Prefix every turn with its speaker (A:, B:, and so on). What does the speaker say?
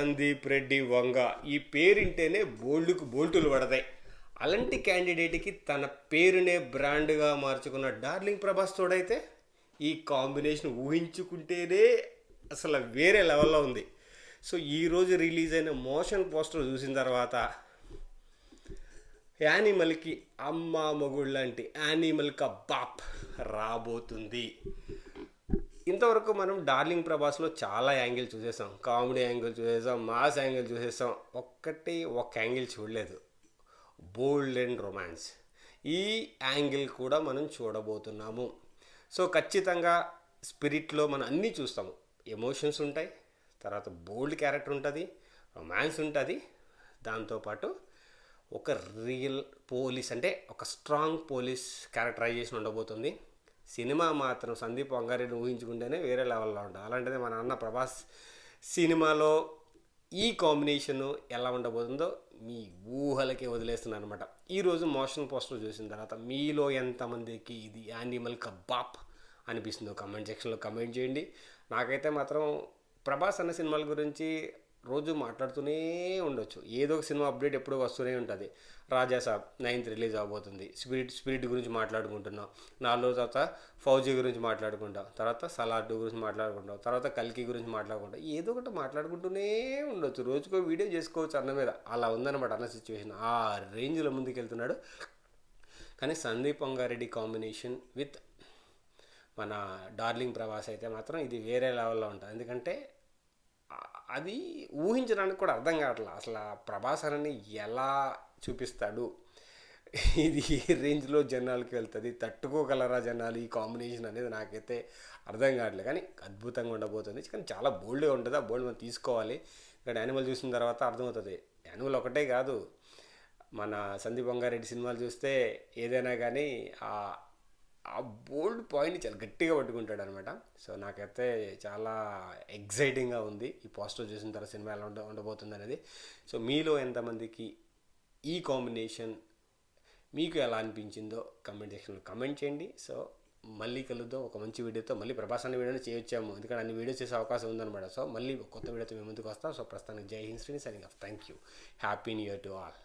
A: సందీప్ రెడ్డి వంగ ఈ పేరింటేనే బోల్డ్కు బోల్టులు పడతాయి. అలాంటి క్యాండిడేట్కి తన పేరునే బ్రాండ్గా మార్చుకున్న డార్లింగ్ ప్రభాస్ తోడైతే ఈ కాంబినేషన్ ఊహించుకుంటేనే అసలు వేరే లెవెల్లో ఉంది. సో ఈరోజు రిలీజ్ అయిన మోషన్ పోస్టర్ చూసిన తర్వాత యానిమల్కి అమ్మ మొగుడు లాంటి యానిమల్ కా బాప్ రాబోతుంది. ఇంతవరకు మనం డార్లింగ్ ప్రభాస్లో చాలా యాంగిల్ చూసేసాం. కామెడీ యాంగిల్ చూసేసాం, మాస్ యాంగిల్ చూసేసాం. ఒక యాంగిల్ చూడలేదు, బోల్డ్ అండ్ రొమాన్స్. ఈ యాంగిల్ కూడా మనం చూడబోతున్నాము. సో ఖచ్చితంగా స్పిరిట్లో మనం అన్నీ చూస్తాము. ఎమోషన్స్ ఉంటాయి, తర్వాత బోల్డ్ క్యారెక్టర్ ఉంటుంది, రొమాన్స్ ఉంటుంది, దాంతోపాటు ఒక రియల్ పోలీస్ అంటే ఒక స్ట్రాంగ్ పోలీస్ క్యారెక్టరైజేషన్ ఉండబోతుంది. సినిమా మాత్రం సందీప్ వంగారెడ్డిని ఊహించుకుంటేనే వేరే లెవెల్లో ఉంటుంది. అలాంటిది మన అన్న ప్రభాస్ సినిమాలో ఈ కాంబినేషను ఎలా ఉండబోతుందో మీ ఊహలకే వదిలేస్తున్నాను అనమాట. ఈరోజు మోషన్ పోస్టర్ చూసిన తర్వాత మీలో ఎంతమందికి ఇది యానిమల్ కబాబ్ అనిపిస్తుందో కమెంట్ సెక్షన్లో కమెంట్ చేయండి. నాకైతే మాత్రం ప్రభాస్ అన్న సినిమాల గురించి రోజు మాట్లాడుతూనే ఉండొచ్చు. ఏదో ఒక సినిమా అప్డేట్ ఎప్పుడూ వస్తూనే ఉంటుంది. రాజాసాబ్ 9th రిలీజ్ అవబోతుంది. స్పిరిట్ గురించి మాట్లాడుకుంటున్నాం. 4 రోజుల తర్వాత ఫౌజీ గురించి మాట్లాడుకుంటాం. తర్వాత సలార్ 2 గురించి మాట్లాడుకుంటాం. తర్వాత కల్కి గురించి మాట్లాడుకుంటాం. ఏదో ఒకటి మాట్లాడుకుంటూనే ఉండొచ్చు. రోజుకో వీడియో చేసుకోవచ్చు అన్న మీద. అలా ఉందన్నమాట అన్న సిచ్యువేషన్. ఆ రేంజ్లో ముందుకు వెళ్తున్నాడు. కానీ సందీప్ వంగారెడ్డి కాంబినేషన్ విత్ మన డార్లింగ్ ప్రభాస్ అయితే మాత్రం ఇది వేరే లెవెల్లో ఉంటుంది. ఎందుకంటే అది ఊహించడానికి కూడా అర్థం కావట్లేదు. అసలు ప్రభాస్ అని ఎలా చూపిస్తాడు, ఇది ఏ రేంజ్లో జనాలకి వెళ్తుంది, తట్టుకోగలరా జనాలు ఈ కాంబినేషన్ అనేది నాకైతే అర్థం కావట్లేదు. కానీ అద్భుతంగా ఉండబోతుంది. కానీ చాలా బోల్డ్గా ఉంటుంది. ఆ బోల్డ్ మనం తీసుకోవాలి. ఇక్కడ యానిమల్ చూసిన తర్వాత అర్థమవుతుంది. యానిమల్ ఒకటే కాదు, మన సందీప్ వంగారెడ్డి సినిమాలు చూస్తే ఏదైనా కానీ ఆ బోల్డ్ పాయింట్ని చాలా గట్టిగా పట్టుకుంటాడు అనమాట. సో నాకైతే చాలా ఎగ్జైటింగ్గా ఉంది ఈ పోస్టర్ చూసిన తర్వాత సినిమా ఎలా ఉండబోతుంది అనేది. సో మీలో ఎంతమందికి ఈ కాంబినేషన్ మీకు ఎలా అనిపించిందో కమెంట్ సెక్షన్లో కమెంట్ చేయండి. సో మళ్ళీ కలుద్దాం ఒక మంచి వీడియోతో. మళ్ళీ ప్రభాస్ అనే వీడియోని చేయొచ్చాము, ఎందుకంటే అన్ని వీడియోస్ చేసే అవకాశం ఉందన్నమాట. సో మళ్ళీ కొత్త వీడియోతో మేము ముందుకు వస్తాం. సో ప్రస్తుతానికి జై Hind Srini signing off. Thank you. Happy new year to all.